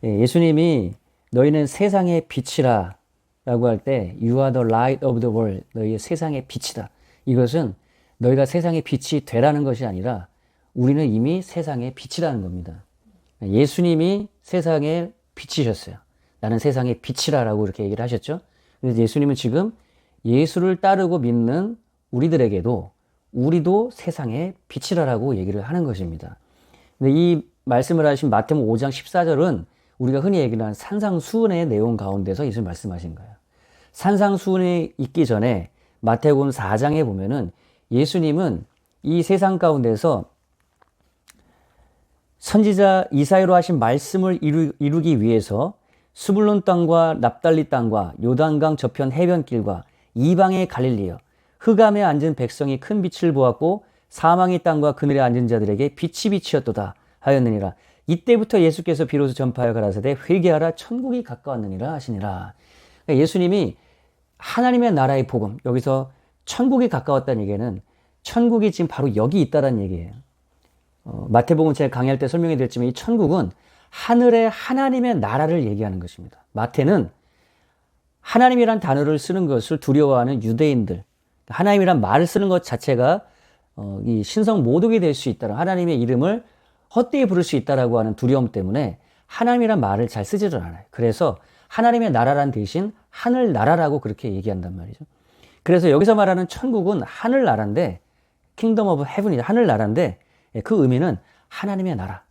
예수님이 너희는 세상의 빛이라 라고 할 때 You are the light of the world. 너희의 세상의 빛이다. 이것은 너희가 세상의 빛이 되라는 것이 아니라 우리는 이미 세상의 빛이라는 겁니다. 예수님이 세상의 빛이셨어요. 나는 세상의 빛이라라고 이렇게 얘기를 하셨죠. 그래서 예수님은 지금 예수를 따르고 믿는 우리들에게도 우리도 세상의 빛이라라고 얘기를 하는 것입니다. 근데 이 말씀을 하신 마태복음 5장 14절은 우리가 흔히 얘기하는 산상수훈의 내용 가운데서 예수님 말씀하신 거예요. 산상수훈이 있기 전에 마태복음 4장에 보면은 예수님은 이 세상 가운데서 선지자 이사야로 하신 말씀을 이루기 위해서 스불론 땅과 납달리 땅과 요단강 저편 해변길과 이방의 갈릴리여 흑암에 앉은 백성이 큰 빛을 보았고 사망의 땅과 그늘에 앉은 자들에게 빛이 빛이었도다 하였느니라. 이때부터 예수께서 비로소 전파하여 가라사대 회개하라 천국이 가까웠느니라 하시니라. 그러니까 예수님이 하나님의 나라의 복음, 여기서 천국이 가까웠다는 얘기는 천국이 지금 바로 여기 있다는 얘기예요. 마태복음 제가 강의할 때 설명해 드렸지만 이 천국은 하늘의 하나님의 나라를 얘기하는 것입니다. 마태는 하나님이란 단어를 쓰는 것을 두려워하는 유대인들, 하나님이란 말을 쓰는 것 자체가 이 신성 모독이 될 수 있다, 하나님의 이름을 헛되이 부를 수 있다라고 하는 두려움 때문에 하나님이란 말을 잘 쓰지를 않아요. 그래서 하나님의 나라란 대신 하늘나라라고 그렇게 얘기한단 말이죠. 그래서 여기서 말하는 천국은 하늘나라인데 킹덤 오브 헤븐이다, 하늘나라인데 그 의미는 하나님의 나라.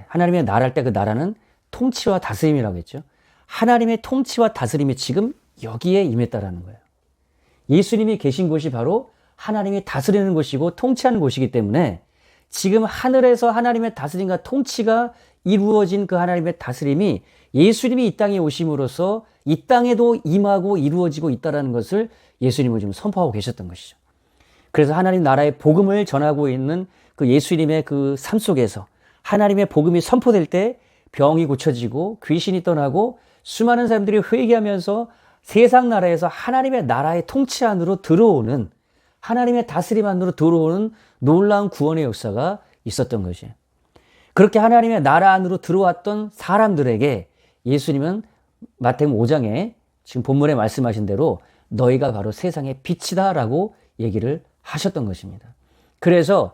하나님의 나라 할 때 그 나라는 통치와 다스림이라고 했죠. 하나님의 통치와 다스림이 지금 여기에 임했다라는 거예요. 예수님이 계신 곳이 바로 하나님이 다스리는 곳이고 통치하는 곳이기 때문에 지금 하늘에서 하나님의 다스림과 통치가 이루어진 그 하나님의 다스림이 예수님이 이 땅에 오심으로써 이 땅에도 임하고 이루어지고 있다는 것을 예수님은 지금 선포하고 계셨던 것이죠. 그래서 하나님 나라의 복음을 전하고 있는 그 예수님의 그 삶 속에서 하나님의 복음이 선포될 때 병이 고쳐지고 귀신이 떠나고 수많은 사람들이 회개하면서 세상 나라에서 하나님의 나라의 통치 안으로 들어오는, 하나님의 다스림 안으로 들어오는 놀라운 구원의 역사가 있었던 것이에요. 그렇게 하나님의 나라 안으로 들어왔던 사람들에게 예수님은 마태복음 5장에 지금 본문에 말씀하신 대로 너희가 바로 세상의 빛이다 라고 얘기를 하셨던 것입니다. 그래서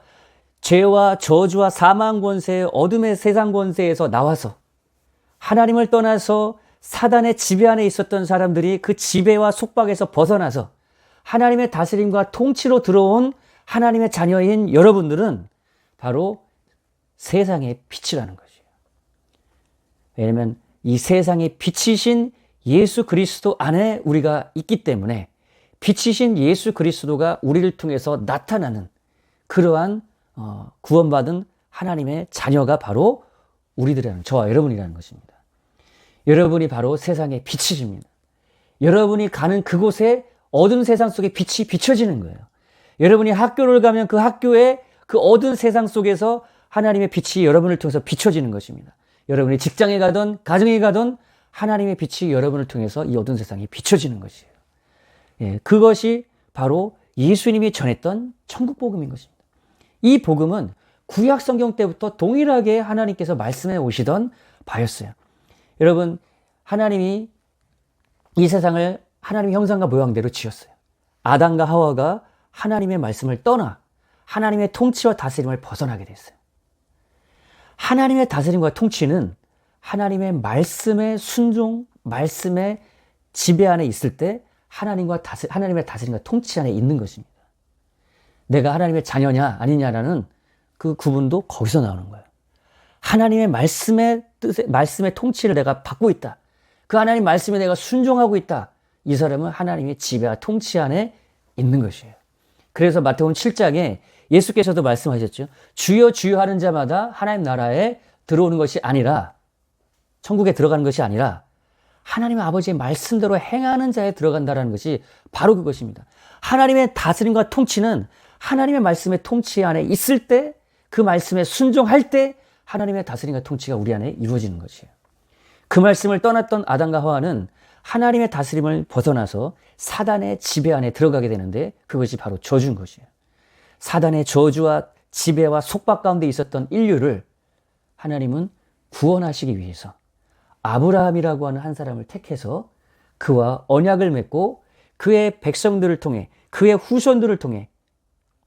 죄와 저주와 사망 권세, 어둠의 세상 권세에서 나와서 하나님을 떠나서 사단의 지배 안에 있었던 사람들이 그 지배와 속박에서 벗어나서 하나님의 다스림과 통치로 들어온 하나님의 자녀인 여러분들은 바로 세상의 빛이라는 것이에요. 왜냐하면 이 세상의 빛이신 예수 그리스도 안에 우리가 있기 때문에 빛이신 예수 그리스도가 우리를 통해서 나타나는 그러한 구원받은 하나님의 자녀가 바로 우리들이라는, 저와 여러분이라는 것입니다. 여러분이 바로 세상의 빛이십니다. 여러분이 가는 그곳에 어두운 세상 속에 빛이 비춰지는 거예요. 여러분이 학교를 가면 그 학교에 그 어두운 세상 속에서 하나님의 빛이 여러분을 통해서 비춰지는 것입니다. 여러분이 직장에 가든 가정에 가든 하나님의 빛이 여러분을 통해서 이 어두운 세상에 비춰지는 것이에요. 예, 그것이 바로 예수님이 전했던 천국 복음인 것입니다. 이 복음은 구약 성경 때부터 동일하게 하나님께서 말씀해 오시던 바였어요. 여러분, 하나님이 이 세상을 하나님의 형상과 모양대로 지었어요. 아담과 하와가 하나님의 말씀을 떠나 하나님의 통치와 다스림을 벗어나게 됐어요. 하나님의 다스림과 통치는 하나님의 말씀의 순종, 말씀의 지배 안에 있을 때 하나님의 다스림과 통치 안에 있는 것입니다. 내가 하나님의 자녀냐 아니냐라는 그 구분도 거기서 나오는 거예요. 하나님의 말씀의 뜻에, 말씀의 통치를 내가 받고 있다. 그 하나님 말씀에 내가 순종하고 있다. 이 사람은 하나님의 지배와 통치 안에 있는 것이에요. 그래서 마태복음 7장에 예수께서도 말씀하셨죠. 주여 주여 하는 자마다 하나님 나라에 들어오는 것이 아니라, 천국에 들어가는 것이 아니라 하나님 아버지의 말씀대로 행하는 자에 들어간다는 것이 바로 그것입니다. 하나님의 다스림과 통치는 하나님의 말씀의 통치 안에 있을 때, 그 말씀에 순종할 때 하나님의 다스림과 통치가 우리 안에 이루어지는 것이에요. 그 말씀을 떠났던 아담과 하와는 하나님의 다스림을 벗어나서 사단의 지배 안에 들어가게 되는데 그것이 바로 저주인 것이에요. 사단의 저주와 지배와 속박 가운데 있었던 인류를 하나님은 구원하시기 위해서 아브라함이라고 하는 한 사람을 택해서 그와 언약을 맺고 그의 백성들을 통해 그의 후손들을 통해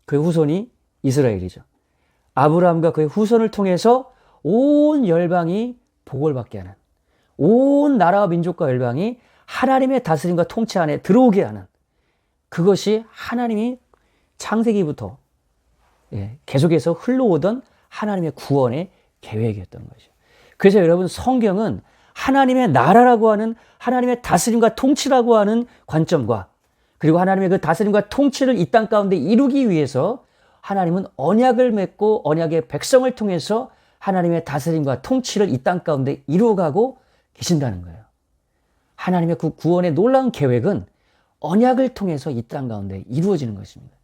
그의 후손이 이스라엘이죠. 아브라함과 그의 후손을 통해서 온 열방이 복을 받게 하는, 온 나라와 민족과 열방이 하나님의 다스림과 통치 안에 들어오게 하는, 그것이 하나님이 창세기부터 계속해서 흘러오던 하나님의 구원의 계획이었던 것이죠. 그래서 여러분, 성경은 하나님의 나라라고 하는, 하나님의 다스림과 통치라고 하는 관점과, 그리고 하나님의 그 다스림과 통치를 이 땅 가운데 이루기 위해서 하나님은 언약을 맺고 언약의 백성을 통해서 하나님의 다스림과 통치를 이 땅 가운데 이루어가고 계신다는 거예요. 하나님의 그 구원의 놀라운 계획은 언약을 통해서 이 땅 가운데 이루어지는 것입니다.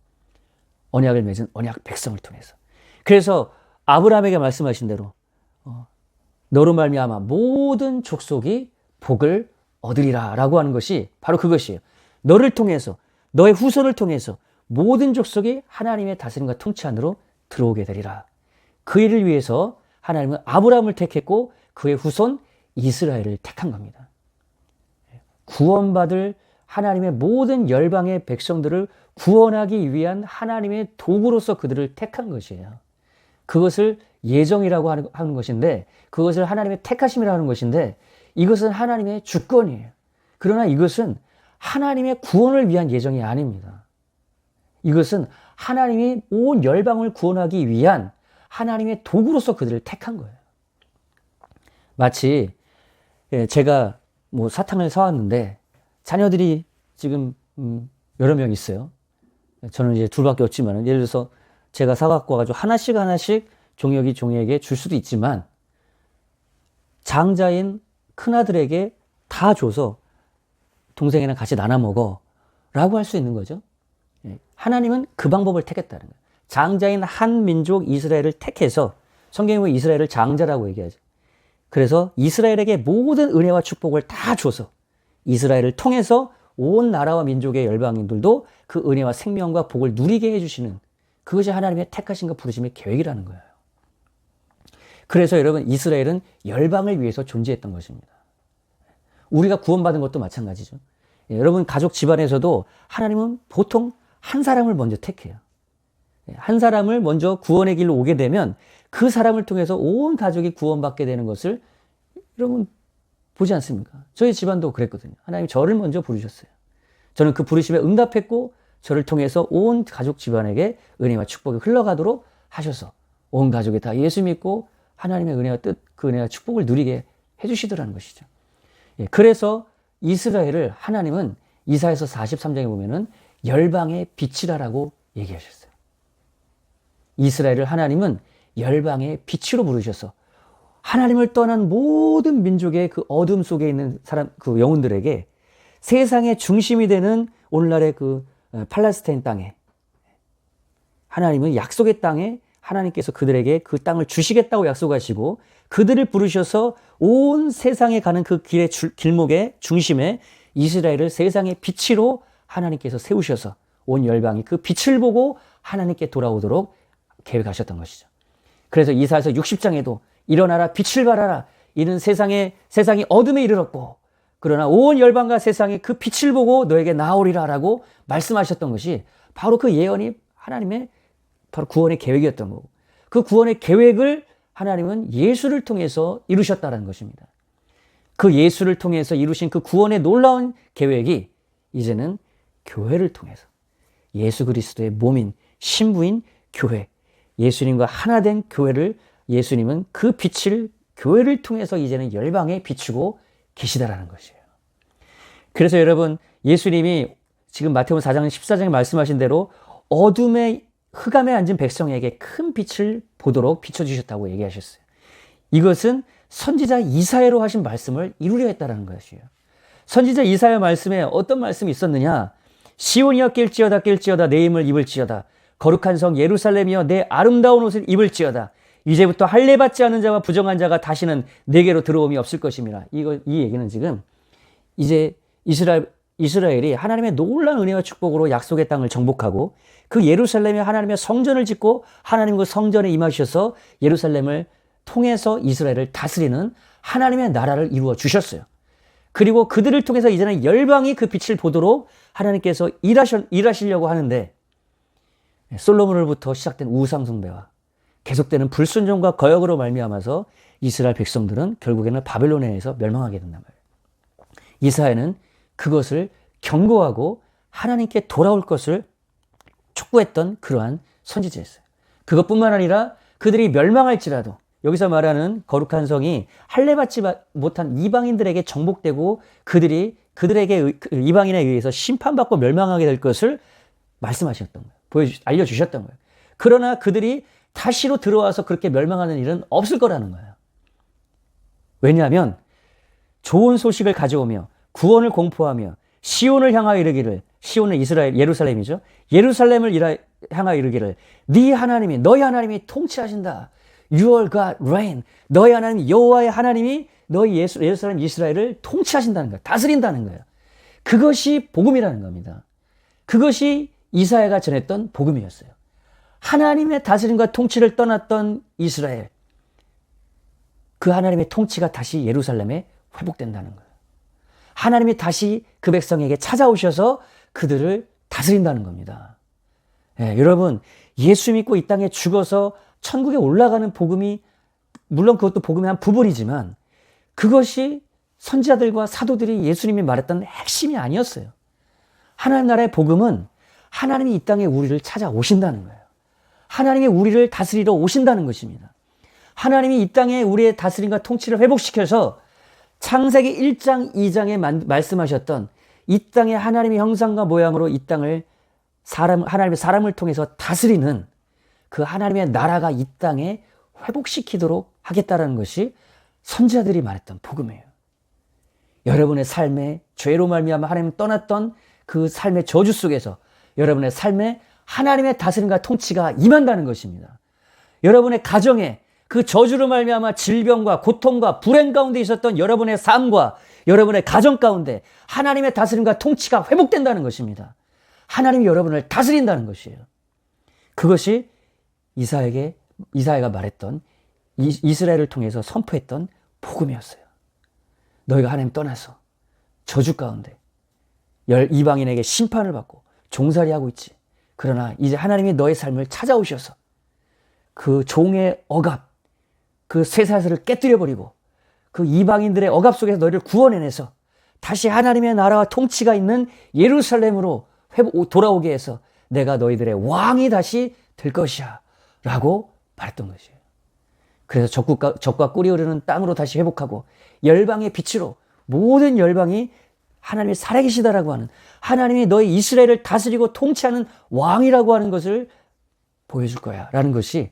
언약을 맺은 언약 백성을 통해서. 그래서 아브라함에게 말씀하신 대로 너로 말미암아 모든 족속이 복을 얻으리라 라고 하는 것이 바로 그것이에요. 너를 통해서, 너의 후손을 통해서 모든 족속이 하나님의 다스림과 통치 안으로 들어오게 되리라. 그 일을 위해서 하나님은 아브라함을 택했고 그의 후손 이스라엘을 택한 겁니다. 구원받을 하나님의 모든 열방의 백성들을 구원하기 위한 하나님의 도구로서 그들을 택한 것이에요. 그것을 예정이라고 하는 것인데, 그것을 하나님의 택하심이라고 하는 것인데, 이것은 하나님의 주권이에요. 그러나 이것은 하나님의 구원을 위한 예정이 아닙니다. 이것은 하나님이 온 열방을 구원하기 위한 하나님의 도구로서 그들을 택한 거예요. 마치 제가 사탕을 사왔는데 자녀들이 지금 여러 명 있어요. 저는 이제 둘밖에 없지만, 예를 들어서 제가 사갖고 와가지고 하나씩 종이에게 줄 수도 있지만, 장자인 큰아들에게 다 줘서 동생이랑 같이 나눠 먹어 라고 할 수 있는 거죠. 하나님은 그 방법을 택했다는 거예요. 장자인 한 민족 이스라엘을 택해서, 성경에 보면 이스라엘을 장자라고 얘기하죠. 그래서 이스라엘에게 모든 은혜와 축복을 다 줘서 이스라엘을 통해서 온 나라와 민족의 열방인들도 그 은혜와 생명과 복을 누리게 해주시는, 그것이 하나님의 택하심과 부르심의 계획이라는 거예요. 그래서 여러분, 이스라엘은 열방을 위해서 존재했던 것입니다. 우리가 구원받은 것도 마찬가지죠. 여러분, 가족 집안에서도 하나님은 보통 한 사람을 먼저 택해요. 한 사람을 먼저 구원의 길로 오게 되면 그 사람을 통해서 온 가족이 구원받게 되는 것을 여러분 보지 않습니까? 저희 집안도 그랬거든요. 하나님이 저를 먼저 부르셨어요. 저는 그 부르심에 응답했고, 저를 통해서 온 가족 집안에게 은혜와 축복이 흘러가도록 하셔서 온 가족이 다 예수 믿고 하나님의 은혜와 뜻, 그 은혜와 축복을 누리게 해주시더라는 것이죠. 그래서 이스라엘을 하나님은 이사야서 43장에 보면은 열방의 빛이라라고 얘기하셨어요. 이스라엘을 하나님은 열방의 빛으로 부르셔서 하나님을 떠난 모든 민족의 그 어둠 속에 있는 사람, 그 영혼들에게 세상의 중심이 되는 오늘날의 그 팔레스타인 땅에, 하나님은 약속의 땅에 하나님께서 그들에게 그 땅을 주시겠다고 약속하시고, 그들을 부르셔서 온 세상에 가는 그 길목의 중심에 이스라엘을 세상의 빛으로 하나님께서 세우셔서 온 열방이 그 빛을 보고 하나님께 돌아오도록 계획하셨던 것이죠. 그래서 이사야서 60장에도 일어나라 빛을 발하라, 이는 세상이 어둠에 이르렀고 그러나 온 열방과 세상이 그 빛을 보고 너에게 나오리라 라고 말씀하셨던 것이 바로 그 예언이 하나님의 바로 구원의 계획이었던 거고, 그 구원의 계획을 하나님은 예수를 통해서 이루셨다는 것입니다. 그 예수를 통해서 이루신 그 구원의 놀라운 계획이 이제는 교회를 통해서 예수 그리스도의 몸인 신부인 교회, 예수님과 하나 된 교회를, 예수님은 그 빛을 교회를 통해서 이제는 열방에 비추고 계시다라는 것이에요. 그래서 여러분, 예수님이 지금 마태복음 4장 14장에 말씀하신 대로 어둠의 흑암에 앉은 백성에게 큰 빛을 보도록 비춰주셨다고 얘기하셨어요. 이것은 선지자 이사야로 하신 말씀을 이루려 했다는 것이에요. 선지자 이사야 말씀에 어떤 말씀이 있었느냐? 시온이여 낄지어다 내 힘을 입을지어다. 거룩한 성 예루살렘이여 내 아름다운 옷을 입을지어다. 이제부터 할례 받지 않은 자와 부정한 자가 다시는 내게로 들어옴이 없을 것입니다. 이 얘기는 지금 이제 이스라엘이 하나님의 놀라운 은혜와 축복으로 약속의 땅을 정복하고 그 예루살렘에 하나님의 성전을 짓고 하나님 그 성전에 임하셔서 예루살렘을 통해서 이스라엘을 다스리는 하나님의 나라를 이루어 주셨어요. 그리고 그들을 통해서 이제는 열방이 그 빛을 보도록 하나님께서 일하시려고 하는데, 솔로몬으로부터 시작된 우상 숭배와 계속되는 불순종과 거역으로 말미암아서 이스라엘 백성들은 결국에는 바벨론에 의해서 멸망하게 된단 말이에요. 이사야는 그것을 경고하고 하나님께 돌아올 것을 촉구했던 그러한 선지자였어요. 그것뿐만 아니라 그들이 멸망할지라도, 여기서 말하는 거룩한 성이 할례받지 못한 이방인들에게 정복되고 그들에게 이방인에 의해서 심판받고 멸망하게 될 것을 말씀하셨던 거예요. 알려주셨던 거예요. 그러나 그들이 다시로 들어와서 그렇게 멸망하는 일은 없을 거라는 거예요. 왜냐하면 좋은 소식을 가져오며 구원을 공포하며 시온을 향하여 이르기를, 시온은 이스라엘 예루살렘이죠. 예루살렘을 향하여 이르기를 네 하나님이, 너희 하나님이 통치하신다. Your God reign. 너희 하나님 여호와의 하나님이 너희 예루살렘 이스라엘을 통치하신다는 거예요. 다스린다는 거예요. 그것이 복음이라는 겁니다. 그것이 이사야가 전했던 복음이었어요. 하나님의 다스림과 통치를 떠났던 이스라엘, 그 하나님의 통치가 다시 예루살렘에 회복된다는 거예요. 하나님이 다시 그 백성에게 찾아오셔서 그들을 다스린다는 겁니다. 여러분, 예수 믿고 이 땅에 죽어서 천국에 올라가는 복음이, 물론 그것도 복음의 한 부분이지만 그것이 선지자들과 사도들이 예수님이 말했던 핵심이 아니었어요. 하나님 나라의 복음은 하나님이 이 땅에 우리를 찾아오신다는 거예요. 하나님이 우리를 다스리러 오신다는 것입니다. 하나님이 이 땅에 우리의 다스림과 통치를 회복시켜서 창세기 1장, 2장에 말씀하셨던 이 땅에 하나님의 형상과 모양으로 이 땅을 하나님의 사람을 통해서 다스리는 그 하나님의 나라가 이 땅에 회복시키도록 하겠다라는 것이 선지자들이 말했던 복음이에요. 여러분의 삶에 죄로 말미암아 하나님 떠났던 그 삶의 저주 속에서 여러분의 삶에 하나님의 다스림과 통치가 임한다는 것입니다. 여러분의 가정에 그 저주로 말미암아 질병과 고통과 불행 가운데 있었던 여러분의 삶과 여러분의 가정 가운데 하나님의 다스림과 통치가 회복된다는 것입니다. 하나님이 여러분을 다스린다는 것이에요. 그것이 이사야가 말했던, 이스라엘을 통해서 선포했던 복음이었어요. 너희가 하나님 떠나서 저주 가운데 이방인에게 심판을 받고 종살이하고 있지. 그러나 이제 하나님이 너의 삶을 찾아오셔서 그 종의 억압, 그 쇠사슬을 깨뜨려버리고 그 이방인들의 억압 속에서 너희를 구원해내서 다시 하나님의 나라와 통치가 있는 예루살렘으로 돌아오게 해서 내가 너희들의 왕이 다시 될 것이야 라고 말했던 것이에요. 그래서 적과 꿀이 흐르는 땅으로 다시 회복하고 열방의 빛으로 모든 열방이 하나님이 살아계시다라고 하는, 하나님이 너희 이스라엘을 다스리고 통치하는 왕이라고 하는 것을 보여줄 거야 라는 것이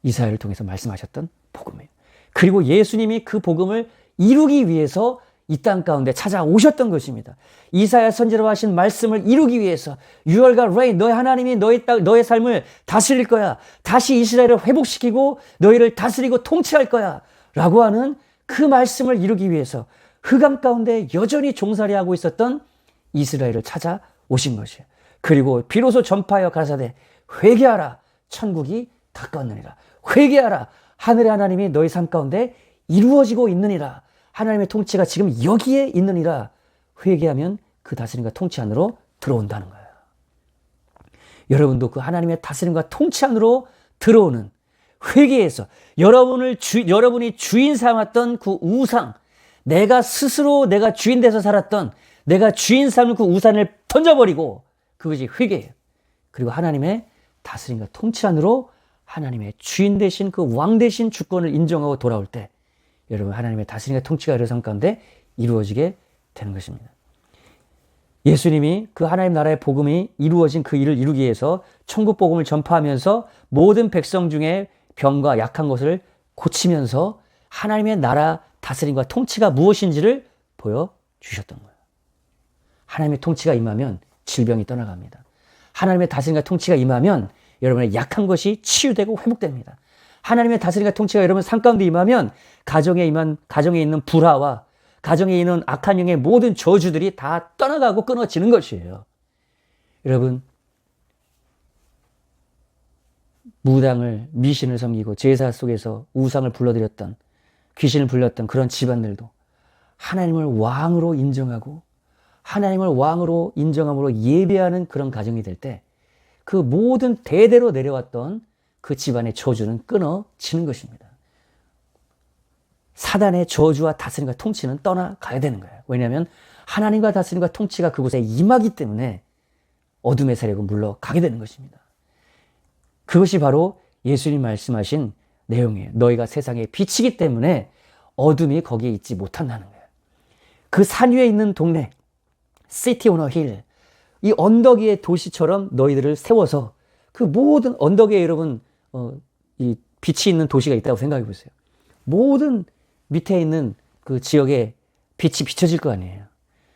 이사야를 통해서 말씀하셨던 복음이에요. 그리고 예수님이 그 복음을 이루기 위해서 이 땅 가운데 찾아오셨던 것입니다. 이사야 선지자로 하신 말씀을 이루기 위해서 Your God reign, 너의 하나님이 너의 삶을 다스릴 거야. 다시 이스라엘을 회복시키고 너희를 다스리고 통치할 거야 라고 하는 그 말씀을 이루기 위해서 흑암 가운데 여전히 종살이하고 있었던 이스라엘을 찾아오신 것이에요. 그리고 비로소 전파하여 가라사대 회개하라, 천국이 가까웠느니라. 회개하라, 하늘의 하나님이 너희 삶 가운데 이루어지고 있느니라. 하나님의 통치가 지금 여기에 있느니라. 회개하면 그 다스림과 통치 안으로 들어온다는 거예요. 여러분도 그 하나님의 다스림과 통치 안으로 들어오는 회개에서 여러분이 주인 삼았던 그 우상, 내가 주인 돼서 살았던, 내가 주인 삼은 그 우상을 던져버리고, 그것이 회개예요. 그리고 하나님의 다스림과 통치 안으로 하나님의 주인 되신 그 왕 되신 주권을 인정하고 돌아올 때 여러분 하나님의 다스림과 통치가 여러 삶 가운데 이루어지게 되는 것입니다. 예수님이 그 하나님 나라의 복음이 이루어진 그 일을 이루기 위해서 천국 복음을 전파하면서 모든 백성 중에 병과 약한 것을 고치면서 하나님의 나라 다스림과 통치가 무엇인지를 보여주셨던 거예요. 하나님의 통치가 임하면 질병이 떠나갑니다. 하나님의 다스림과 통치가 임하면 여러분의 약한 것이 치유되고 회복됩니다. 하나님의 다스림과 통치가 여러분 삶 가운데 임하면 가정에 있는 불화와 가정에 있는 악한 영의 모든 저주들이 다 떠나가고 끊어지는 것이에요. 여러분, 무당을, 미신을 섬기고 제사 속에서 우상을 불러들였던 귀신을 불렸던 그런 집안들도 하나님을 왕으로 인정하고 하나님을 왕으로 인정함으로 예배하는 그런 가정이 될 때 그 모든 대대로 내려왔던 그 집안의 저주는 끊어지는 것입니다. 사단의 저주와 다스림과 통치는 떠나가야 되는 거예요. 왜냐하면 하나님과 다스림과 통치가 그곳에 임하기 때문에 어둠의 세력은 물러가게 되는 것입니다. 그것이 바로 예수님 말씀하신 내용이에요. 너희가 세상의 빛이기 때문에 어둠이 거기에 있지 못한다는 거예요. 그 산 위에 있는 동네, City on a Hill, 이 언덕 위의 도시처럼 너희들을 세워서 그 모든 언덕 위에 여러분 이 빛이 있는 도시가 있다고 생각해 보세요. 모든 밑에 있는 그 지역에 빛이 비춰질 거 아니에요.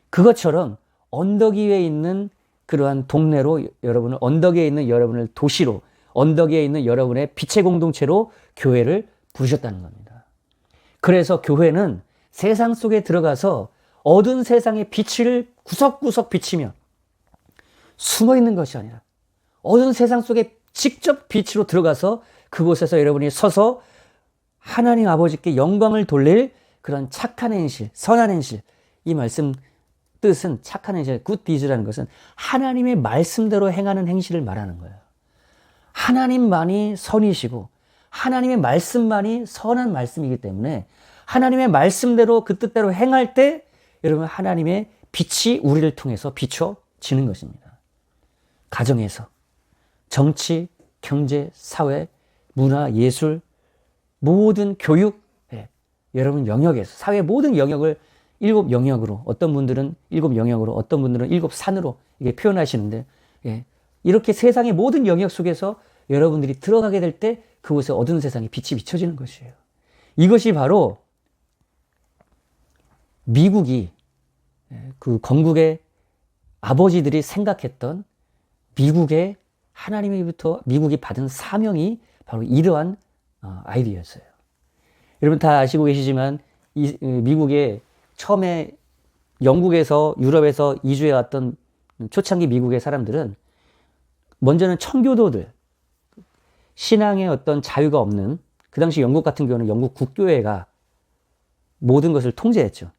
그것처럼 언덕 위에 있는 그러한 동네로 여러분을, 언덕 위에 있는 여러분을 도시로, 언덕 위에 있는 여러분의 빛의 공동체로 교회를 부르셨다는 겁니다. 그래서 교회는 세상 속에 들어가서 어두운 세상의 빛을 구석구석 비치며 숨어 있는 것이 아니라 어두운 세상 속에 직접 빛으로 들어가서 그곳에서 여러분이 서서 하나님 아버지께 영광을 돌릴 그런 착한 행실, 선한 행실, 이 말씀 뜻은 착한 행실, good deeds라는 것은 하나님의 말씀대로 행하는 행실을 말하는 거예요. 하나님만이 선이시고 하나님의 말씀만이 선한 말씀이기 때문에 하나님의 말씀대로 그 뜻대로 행할 때 여러분 하나님의 빛이 우리를 통해서 비춰지는 것입니다. 가정에서 정치, 경제, 사회, 문화, 예술, 모든 교육, 여러분 영역에서 사회 모든 영역을 7 영역으로, 어떤 분들은 7 영역으로, 어떤 분들은 7 산으로 이게 표현하시는데, 이렇게 세상의 모든 영역 속에서 여러분들이 들어가게 될 때 그곳에 어두운 세상에 빛이 비춰지는 것이에요. 이것이 바로 미국이 그 건국의 아버지들이 생각했던 미국의 하나님으로부터 미국이 받은 사명이 바로 이러한 아이디어였어요. 여러분 다 아시고 계시지만 미국의 처음에 영국에서 유럽에서 이주해 왔던 초창기 미국의 사람들은 먼저는 청교도들, 신앙의 어떤 자유가 없는, 그 당시 영국 같은 경우는 영국 국교회가 모든 것을 통제했죠.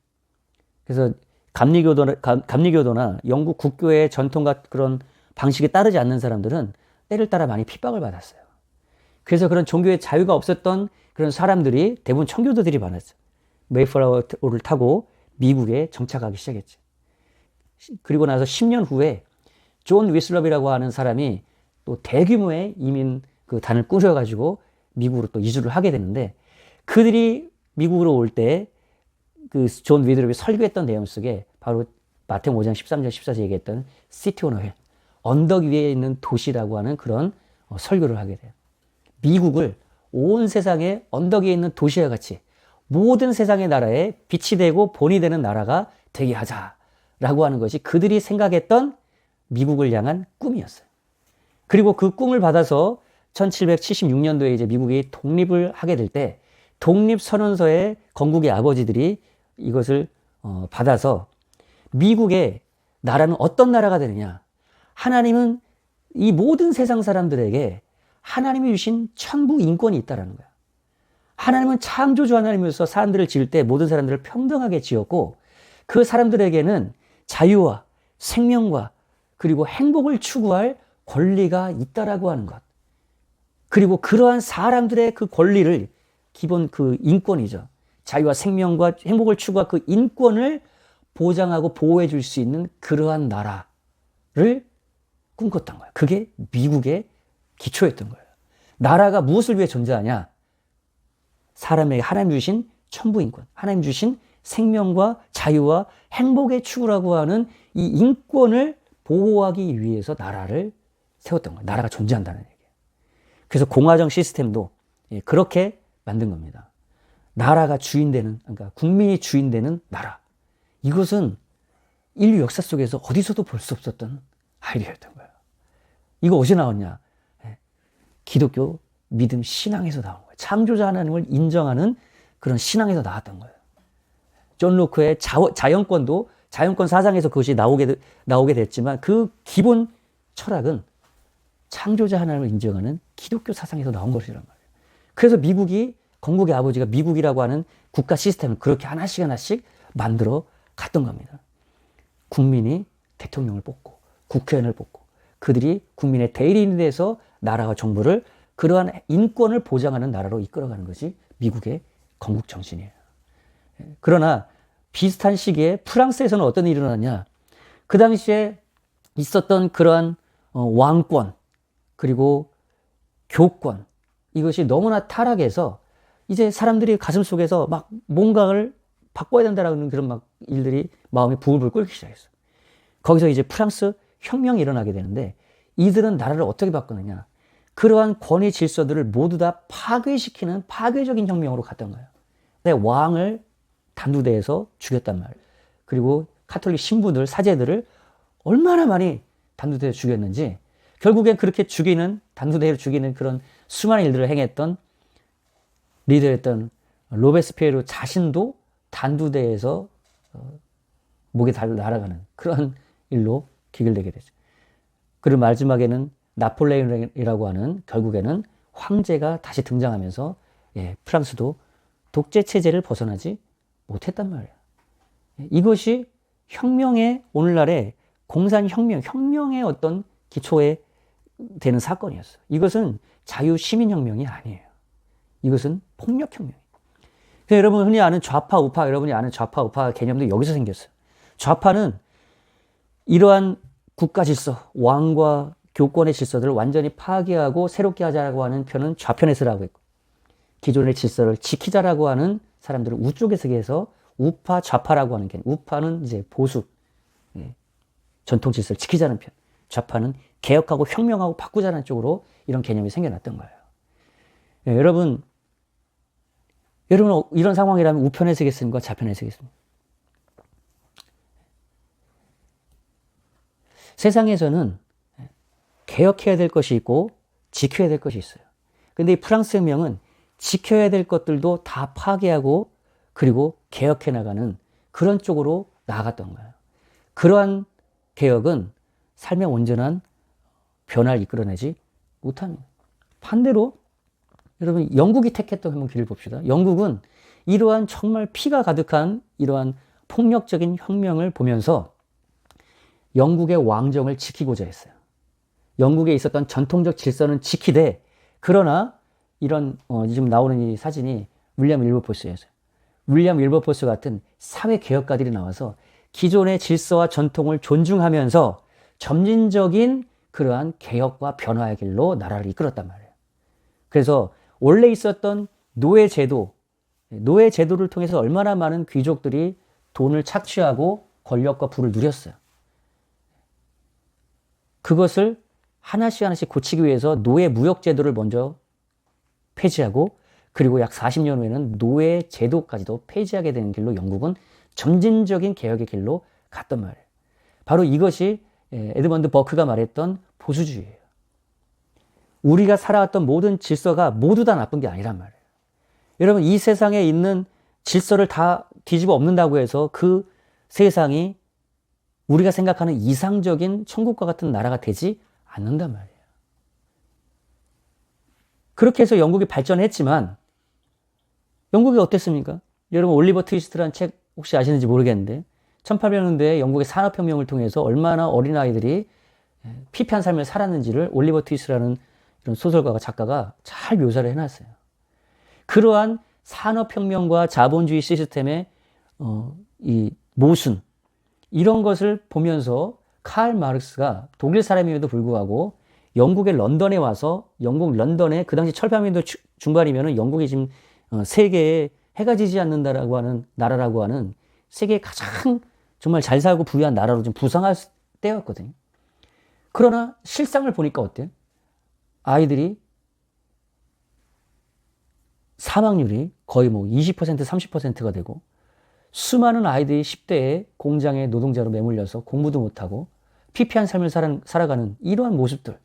그래서 감리교도나 영국 국교회의 전통과 그런 방식에 따르지 않는 사람들은 때를 따라 많이 핍박을 받았어요. 그래서 그런 종교의 자유가 없었던 그런 사람들이 대부분 청교도들이 많았어요. 메이플라워를 타고 미국에 정착하기 시작했죠. 그리고 나서 10년 후에 존 위슬럽이라고 하는 사람이 또 대규모의 이민 그 단을 꾸려가지고 미국으로 또 이주를 하게 되는데, 그들이 미국으로 올 때 그 존 위슬럽이 설교했던 내용 속에 바로 마태복음 5장 13절 14절 얘기했던 시티 오너 힐, 언덕 위에 있는 도시라고 하는 그런 설교를 하게 돼요. 미국을 온 세상의 언덕 위에 있는 도시와 같이 모든 세상의 나라에 빛이 되고 본이 되는 나라가 되게 하자라고 하는 것이 그들이 생각했던 미국을 향한 꿈이었어요. 그리고 그 꿈을 받아서 1776년도에 이제 미국이 독립을 하게 될 때 독립선언서에 건국의 아버지들이 이것을 받아서 미국의 나라는 어떤 나라가 되느냐, 하나님은 이 모든 세상 사람들에게 하나님이 주신 천부 인권이 있다라는 거야. 하나님은 창조주 하나님으로서 사람들을 지을 때 모든 사람들을 평등하게 지었고 그 사람들에게는 자유와 생명과 그리고 행복을 추구할 권리가 있다라고 하는 것. 그리고 그러한 사람들의 그 권리를, 기본 그 인권이죠. 자유와 생명과 행복을 추구할 그 인권을 보장하고 보호해 줄 수 있는 그러한 나라를 꿈꿨던 거예요. 그게 미국의 기초였던 거예요. 나라가 무엇을 위해 존재하냐? 사람에게 하나님 주신 천부인권, 하나님 주신 생명과 자유와 행복의 추구라고 하는 이 인권을 보호하기 위해서 나라를 세웠던 거예요. 나라가 존재한다는 얘기예요. 그래서 공화정 시스템도 그렇게 만든 겁니다. 나라가 주인되는, 그러니까 국민이 주인되는 나라. 이것은 인류 역사 속에서 어디서도 볼 수 없었던 아이디어였던 거예요. 이거 어디서 나왔냐? 기독교 믿음 신앙에서 나온 거예요. 창조자 하나님을 인정하는 그런 신앙에서 나왔던 거예요. 존 로크의 자연권도 자연권 사상에서 그것이 나오게 됐지만 그 기본 철학은 창조자 하나님을 인정하는 기독교 사상에서 나온 것이란 말이에요. 그래서 미국이 건국의 아버지가 미국이라고 하는 국가 시스템을 그렇게 하나씩 하나씩 만들어 갔던 겁니다. 국민이 대통령을 뽑고 국회의원을 뽑고 그들이 국민의 대리인이 돼서 나라와 정부를 그러한 인권을 보장하는 나라로 이끌어가는 것이 미국의 건국 정신이에요. 그러나 비슷한 시기에 프랑스에서는 어떤 일이 일어났냐? 그 당시에 있었던 그러한 왕권 그리고 교권 이것이 너무나 타락해서 이제 사람들이 가슴 속에서 막 뭔가를 바꿔야 된다라는 그런 막 일들이 마음이 부글부글 끓기 시작했어요. 거기서 이제 프랑스 혁명이 일어나게 되는데 이들은 나라를 어떻게 바꾸느냐? 그러한 권위 질서들을 모두 다 파괴시키는 파괴적인 혁명으로 갔던 거예요. 근데 왕을 단두대에서 죽였단 말이에요. 그리고 카톨릭 신부들, 사제들을 얼마나 많이 단두대에서 죽였는지 결국엔 그렇게 단두대로 죽이는 그런 수많은 일들을 행했던 리더였던 로베스피에르 자신도 단두대에서 목이 날아가는 그런 일로 기결되게 되죠. 그리고 마지막에는 나폴레옹이라고 하는 결국에는 황제가 다시 등장하면서 프랑스도 독재 체제를 벗어나지 못했단 말이에요. 이것이 혁명의 오늘날의 혁명의 어떤 기초에 되는 사건이었어요. 이것은 자유시민혁명이 아니에요. 이것은 폭력혁명이에요. 여러분 흔히 아는 좌파, 우파, 여러분이 아는 좌파, 우파 개념도 여기서 생겼어요. 좌파는 이러한 국가 질서, 왕과 교권의 질서들을 완전히 파괴하고 새롭게 하자라고 하는 편은 좌편에서라고 했고 기존의 질서를 지키자라고 하는 사람들은 우쪽에서 해서 우파, 좌파라고 하는 개념. 우파는 이제 보수, 전통 질서를 지키자는 편. 좌파는 개혁하고 혁명하고 바꾸자는 쪽으로 이런 개념이 생겨났던 거예요. 여러분 이런 상황이라면 우편에 서겠습니까? 좌편에 서겠습니까? 세상에서는 개혁해야 될 것이 있고 지켜야 될 것이 있어요. 근데 이 프랑스 혁명은 지켜야 될 것들도 다 파괴하고 그리고 개혁해 나가는 그런 쪽으로 나아갔던 거예요. 그러한 개혁은 삶의 온전한 변화를 이끌어내지 못합니다. 반대로 여러분 영국이 택했던 한번 길을 봅시다. 영국은 이러한 정말 피가 가득한 이러한 폭력적인 혁명을 보면서 영국의 왕정을 지키고자 했어요. 영국에 있었던 전통적 질서는 지키되 그러나 이런 지금 나오는 이 사진이 윌리엄 윌버포스였어요. 윌리엄 윌버포스 같은 사회개혁가들이 나와서 기존의 질서와 전통을 존중하면서 점진적인 그러한 개혁과 변화의 길로 나라를 이끌었단 말이에요. 그래서 원래 있었던 노예제도를 통해서 얼마나 많은 귀족들이 돈을 착취하고 권력과 부를 누렸어요. 그것을 하나씩 고치기 위해서 노예무역제도를 먼저 폐지하고 그리고 약 40년 후에는 노예제도까지도 폐지하게 되는 길로 영국은 점진적인 개혁의 길로 갔단 말이에요. 바로 이것이 에드먼드 버크가 말했던 보수주의예요. 우리가 살아왔던 모든 질서가 모두 다 나쁜 게 아니란 말이에요. 여러분 이 세상에 있는 질서를 다 뒤집어 엎는다고 해서 그 세상이 우리가 생각하는 이상적인 천국과 같은 나라가 되지 않는단 말이에요. 그렇게 해서 영국이 발전했지만 영국이 어땠습니까? 여러분 올리버 트위스트라는 책 혹시 아시는지 모르겠는데 1800년대에 영국의 산업혁명을 통해서 얼마나 어린아이들이 피폐한 삶을 살았는지를 올리버 트위스트라는 이런 소설가가 작가가 잘 묘사를 해놨어요. 그러한 산업혁명과 자본주의 시스템의 이 모순 이런 것을 보면서 칼 마르크스가 독일 사람임에도 불구하고 영국의 런던에 와서 영국 런던에 그 당시 철폐민도 중반이면은 영국이 지금 세계에 해가 지지 않는다라고 하는 나라라고 하는 세계에 가장 정말 잘 살고 부유한 나라로 좀 부상할 때였거든요. 그러나 실상을 보니까 어때요? 아이들이 사망률이 거의 뭐 20%, 30%가 되고 수많은 아이들이 10대에 공장의 노동자로 매몰려서 공부도 못하고 피폐한 삶을 살아가는 이러한 모습들,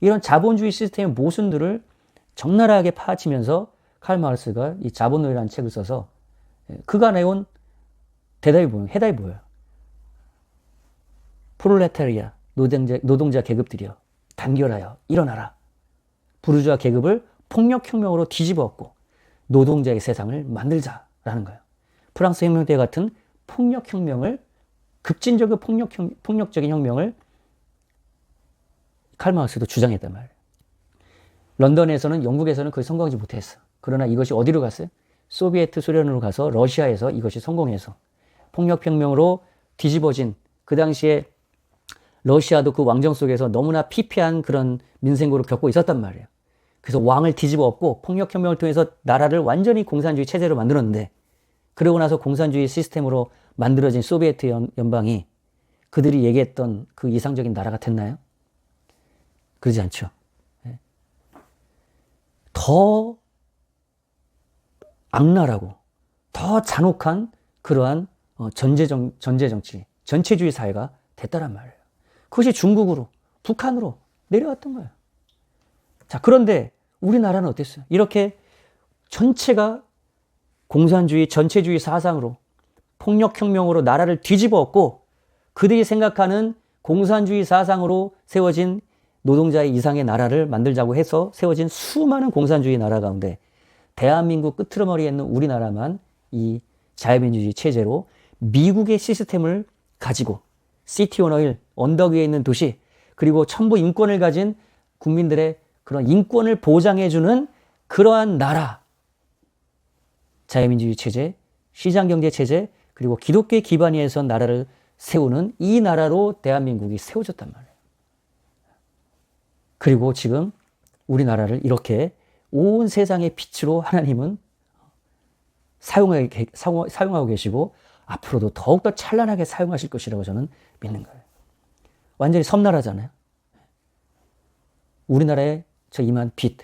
이런 자본주의 시스템의 모순들을 적나라하게 파헤치면서 칼 마르크스가 이 자본론이라는 책을 써서 그가 내온 해답이 뭐예요? 프롤레타리아, 노동자 계급들이여 단결하여 일어나라. 부르주아 계급을 폭력혁명으로 뒤집어 엎고 노동자의 세상을 만들자라는 거예요. 프랑스 혁명 때 같은 폭력혁명을, 급진적이고 폭력적인 혁명을 칼 마르크스도 주장했단 말이에요. 런던에서는, 영국에서는 그것이 성공하지 못했어. 그러나 이것이 어디로 갔어요? 소비에트 소련으로 가서 러시아에서 이것이 성공해서 폭력혁명으로 뒤집어진, 그 당시에 러시아도 그 왕정 속에서 너무나 피폐한 그런 민생고를 겪고 있었단 말이에요. 그래서 왕을 뒤집어 엎고 폭력혁명을 통해서 나라를 완전히 공산주의 체제로 만들었는데, 그러고 나서 공산주의 시스템으로 만들어진 소비에트 연방이 그들이 얘기했던 그 이상적인 나라가 됐나요? 그러지 않죠. 더 악랄하고 더 잔혹한 그러한 전제 정치, 전체주의 사회가 됐다란 말이에요. 그것이 중국으로, 북한으로 내려왔던 거예요. 자, 그런데 우리나라는 어땠어요? 이렇게 전체가 공산주의, 전체주의 사상으로, 폭력혁명으로 나라를 뒤집어 엎고 그들이 생각하는 공산주의 사상으로 세워진 노동자의 이상의 나라를 만들자고 해서 세워진 수많은 공산주의 나라 가운데 대한민국 끄트머리에 있는 우리나라만 이 자유민주주의 체제로 미국의 시스템을 가지고 시티 오너 힐, 언덕 위에 있는 도시, 그리고 천부 인권을 가진 국민들의 그런 인권을 보장해주는 그러한 나라, 자유민주주의 체제, 시장경제 체제, 그리고 기독교의 기반 위에서 나라를 세우는 이 나라로 대한민국이 세워졌단 말이에요. 그리고 지금 우리나라를 이렇게 온 세상의 빛으로 하나님은 사용하고 계시고 앞으로도 더욱더 찬란하게 사용하실 것이라고 저는 믿는 거예요. 완전히 섬나라잖아요. 우리나라의 저 임한 빛,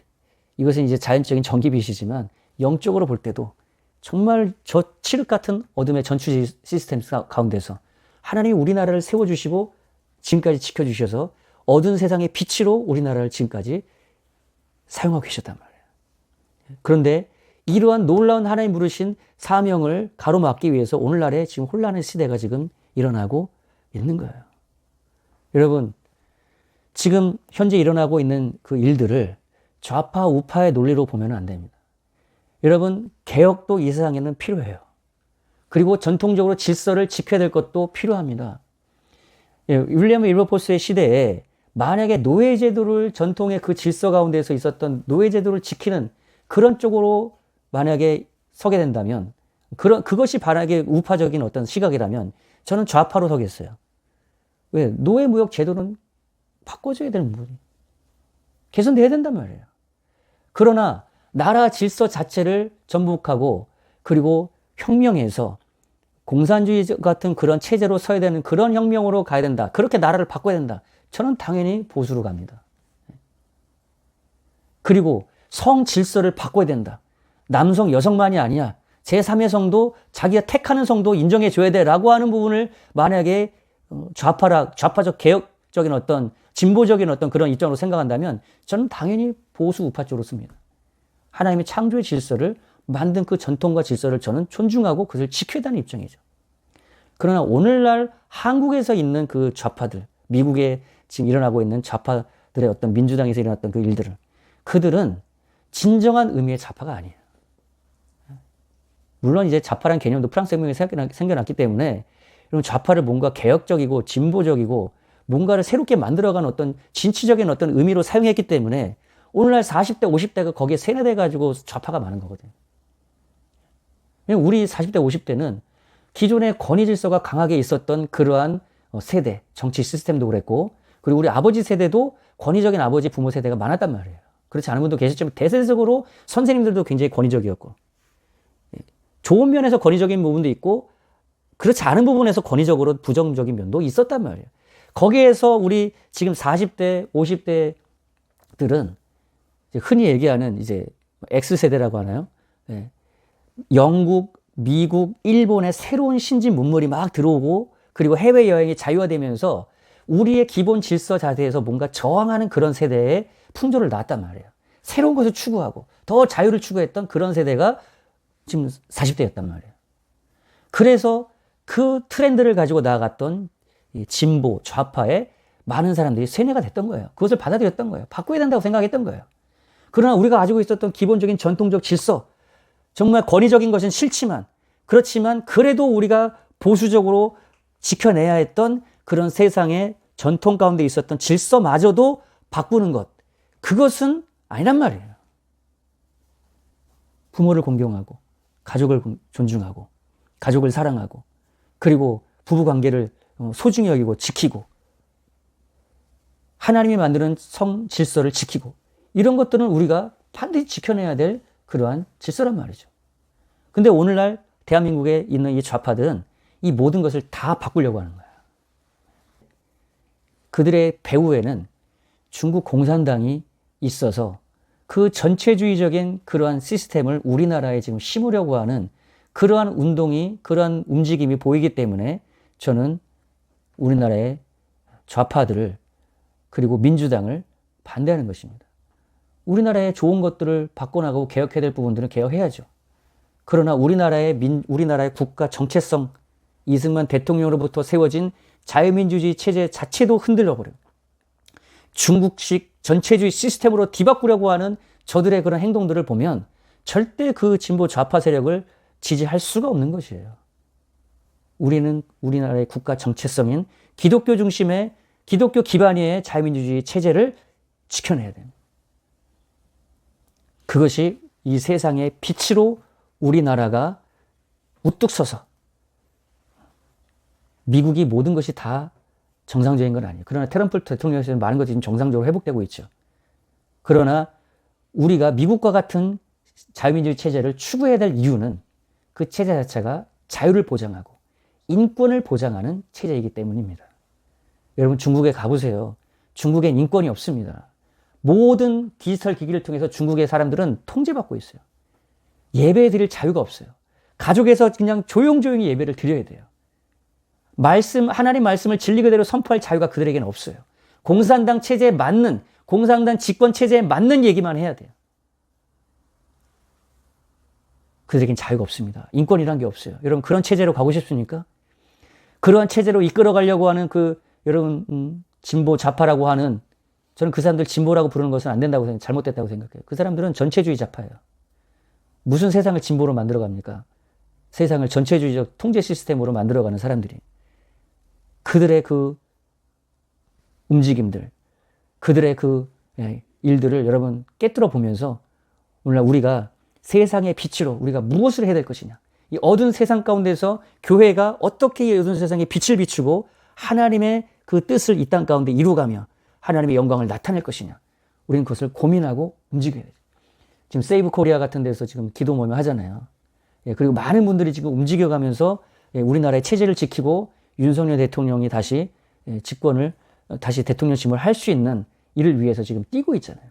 이것은 이제 자연적인 전기빛이지만 영적으로 볼 때도 정말 저 칠흑 같은 어둠의 전투 시스템 가운데서 하나님이 우리나라를 세워주시고 지금까지 지켜주셔서 어두운 세상의 빛으로 우리나라를 지금까지 사용하고 계셨단 말이에요. 그런데 이러한 놀라운 하나님 부르신 사명을 가로막기 위해서 오늘날에 지금 혼란의 시대가 지금 일어나고 있는 거예요. 여러분, 지금 현재 일어나고 있는 그 일들을 좌파 우파의 논리로 보면 안 됩니다. 여러분, 개혁도 이 세상에는 필요해요. 그리고 전통적으로 질서를 지켜야 될 것도 필요합니다. 윌리엄 윌버포스의 시대에 만약에 노예제도를, 전통의 그 질서 가운데서 있었던 노예제도를 지키는 그런 쪽으로 만약에 서게 된다면, 그것이 만약에 우파적인 어떤 시각이라면 저는 좌파로 서겠어요. 왜? 노예무역 제도는 바꿔줘야 되는 부분이 개선돼야 된단 말이에요. 그러나 나라 질서 자체를 전복하고 그리고 혁명해서 공산주의 같은 그런 체제로 서야 되는 그런 혁명으로 가야 된다. 그렇게 나라를 바꿔야 된다. 저는 당연히 보수로 갑니다. 그리고 성 질서를 바꿔야 된다. 남성, 여성만이 아니야. 제3의 성도, 자기가 택하는 성도 인정해줘야 돼. 라고 하는 부분을 만약에 좌파적 개혁적인 어떤 진보적인 어떤 그런 입장으로 생각한다면 저는 당연히 보수 우파 쪽으로 씁니다. 하나님의 창조의 질서를 만든 그 전통과 질서를 저는 존중하고 그것을 지켜야 하는 입장이죠. 그러나 오늘날 한국에서 있는 그 좌파들, 미국에 지금 일어나고 있는 좌파들의 어떤 민주당에서 일어났던 그 일들을, 그들은 진정한 의미의 좌파가 아니에요. 물론 이제 좌파라는 개념도 프랑스 혁명이 생겨났기 때문에 이런 좌파를 뭔가 개혁적이고 진보적이고 뭔가를 새롭게 만들어가는 어떤 진취적인 어떤 의미로 사용했기 때문에 오늘날 40대, 50대가 거기에 세뇌돼가지고 좌파가 많은 거거든요. 우리 40대, 50대는 기존의 권위 질서가 강하게 있었던 그러한 세대, 정치 시스템도 그랬고, 그리고 우리 아버지 세대도 권위적인 아버지, 부모 세대가 많았단 말이에요. 그렇지 않은 분도 계셨지만 대세적으로 선생님들도 굉장히 권위적이었고, 좋은 면에서 권위적인 부분도 있고, 그렇지 않은 부분에서 권위적으로 부정적인 면도 있었단 말이에요. 거기에서 우리 지금 40대, 50대들은 흔히 얘기하는 이제 X세대라고 하나요? 네. 영국, 미국, 일본의 새로운 신진 문물이 막 들어오고 그리고 해외여행이 자유화되면서 우리의 기본 질서 자세에서 뭔가 저항하는 그런 세대의 풍조를 낳았단 말이에요. 새로운 것을 추구하고 더 자유를 추구했던 그런 세대가 지금 40대였단 말이에요. 그래서 그 트렌드를 가지고 나아갔던 이 진보, 좌파의 많은 사람들이 세뇌가 됐던 거예요. 그것을 받아들였던 거예요. 바꿔야 된다고 생각했던 거예요. 그러나 우리가 가지고 있었던 기본적인 전통적 질서, 정말 권위적인 것은 싫지만, 그렇지만 그래도 우리가 보수적으로 지켜내야 했던 그런 세상의 전통 가운데 있었던 질서마저도 바꾸는 것, 그것은 아니란 말이에요. 부모를 공경하고, 가족을 존중하고, 가족을 사랑하고, 그리고 부부관계를 소중히 여기고 지키고, 하나님이 만드는 성 질서를 지키고, 이런 것들은 우리가 반드시 지켜내야 될 그러한 질서란 말이죠. 근데 오늘날 대한민국에 있는 이 좌파들은 이 모든 것을 다 바꾸려고 하는 거야. 그들의 배후에는 중국 공산당이 있어서 그 전체주의적인 그러한 시스템을 우리나라에 지금 심으려고 하는 그러한 운동이, 그러한 움직임이 보이기 때문에 저는 우리나라의 좌파들을, 그리고 민주당을 반대하는 것입니다. 우리나라의 좋은 것들을 바꿔나가고 개혁해야 될 부분들은 개혁해야죠. 그러나 우리나라의 국가 정체성, 이승만 대통령으로부터 세워진 자유민주주의 체제 자체도 흔들려버려요. 중국식 전체주의 시스템으로 뒤바꾸려고 하는 저들의 그런 행동들을 보면 절대 그 진보 좌파 세력을 지지할 수가 없는 것이에요. 우리는 우리나라의 국가 정체성인 기독교 중심의, 기독교 기반의 자유민주주의 체제를 지켜내야 됩니다. 그것이 이 세상의 빛으로 우리나라가 우뚝 서서, 미국이 모든 것이 다 정상적인 건 아니에요. 그러나 트럼프 대통령에서는 많은 것이 지금 정상적으로 회복되고 있죠. 그러나 우리가 미국과 같은 자유민주주의 체제를 추구해야 될 이유는 그 체제 자체가 자유를 보장하고 인권을 보장하는 체제이기 때문입니다. 여러분, 중국에 가보세요. 중국엔 인권이 없습니다. 모든 디지털 기기를 통해서 중국의 사람들은 통제받고 있어요. 예배 드릴 자유가 없어요. 가족에서 그냥 조용조용히 예배를 드려야 돼요. 하나님 말씀을 진리 그대로 선포할 자유가 그들에게는 없어요. 공산당 체제에 맞는, 공산당 집권 체제에 맞는 얘기만 해야 돼요. 그들에겐 자유가 없습니다. 인권이란 게 없어요. 여러분, 그런 체제로 가고 싶습니까? 그러한 체제로 이끌어가려고 하는 여러분, 진보 좌파라고 하는, 저는 그 사람들 진보라고 부르는 것은 안 된다고 생각해요. 잘못됐다고 생각해요. 그 사람들은 전체주의 좌파예요. 무슨 세상을 진보로 만들어갑니까? 세상을 전체주의적 통제 시스템으로 만들어가는 사람들이. 그들의 그 움직임들, 그들의 그 일들을 여러분 깨뜨려 보면서 오늘날 우리가 세상의 빛으로 우리가 무엇을 해야 될 것이냐. 이 어두운 세상 가운데서 교회가 어떻게 이 어두운 세상에 빛을 비추고 하나님의 그 뜻을 이 땅 가운데 이루어가며 하나님의 영광을 나타낼 것이냐. 우리는 그것을 고민하고 움직여야 되죠. 지금 세이브 코리아 같은 데서 지금 기도 모임 하잖아요. 그리고 많은 분들이 지금 움직여가면서 우리나라의 체제를 지키고 윤석열 대통령이 다시 집권을, 다시 대통령심을 할 수 있는 일을 위해서 지금 뛰고 있잖아요.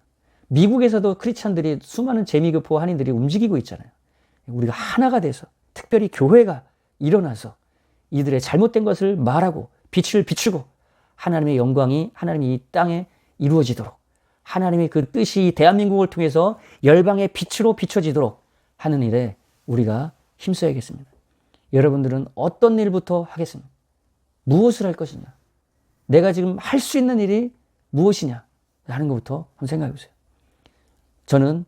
미국에서도 크리스찬들이, 수많은 재미교포 한인들이 움직이고 있잖아요. 우리가 하나가 돼서, 특별히 교회가 일어나서 이들의 잘못된 것을 말하고 빛을 비추고 하나님의 영광이, 하나님이 이 땅에 이루어지도록, 하나님의 그 뜻이 대한민국을 통해서 열방의 빛으로 비춰지도록 하는 일에 우리가 힘써야겠습니다. 여러분들은 어떤 일부터 하겠습니까? 무엇을 할 것이냐? 내가 지금 할 수 있는 일이 무엇이냐? 라는 것부터 한번 생각해 보세요. 저는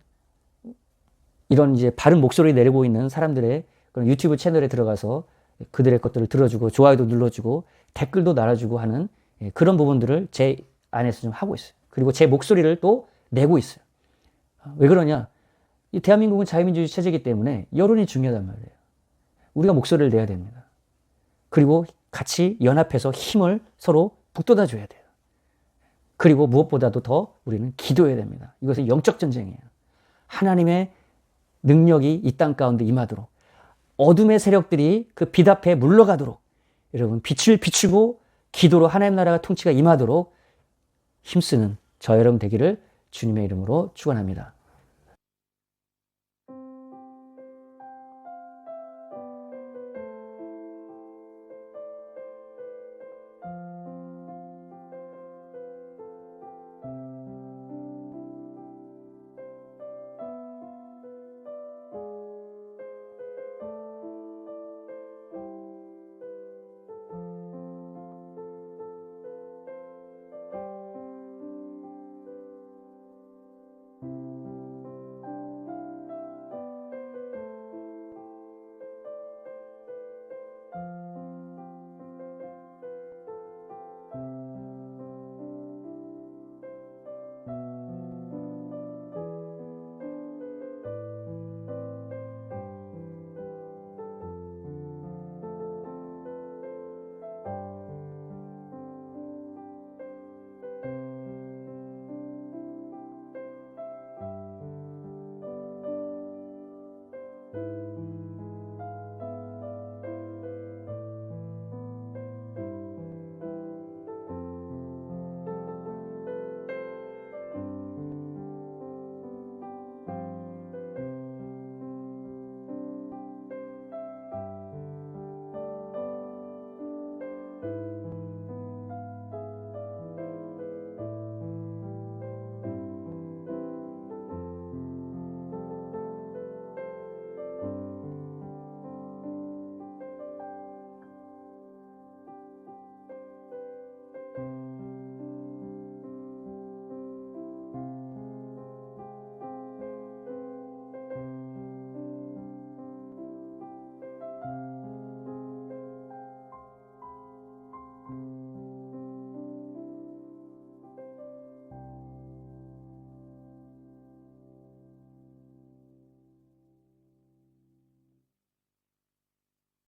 이런 이제 바른 목소리 내리고 있는 사람들의 그런 유튜브 채널에 들어가서 그들의 것들을 들어주고 좋아요도 눌러주고 댓글도 달아주고 하는 그런 부분들을 제 안에서 좀 하고 있어요. 그리고 제 목소리를 또 내고 있어요. 왜 그러냐? 이 대한민국은 자유민주주의 체제이기 때문에 여론이 중요하단 말이에요. 우리가 목소리를 내야 됩니다. 그리고 같이 연합해서 힘을 서로 북돋아 줘야 돼요. 그리고 무엇보다도 더 우리는 기도해야 됩니다. 이것은 영적 전쟁이에요. 하나님의 능력이 이 땅 가운데 임하도록, 어둠의 세력들이 그 빛 앞에 물러가도록, 여러분 빛을 비추고 기도로 하나님 나라가 통치가 임하도록 힘쓰는 저 여러분 되기를 주님의 이름으로 축원합니다.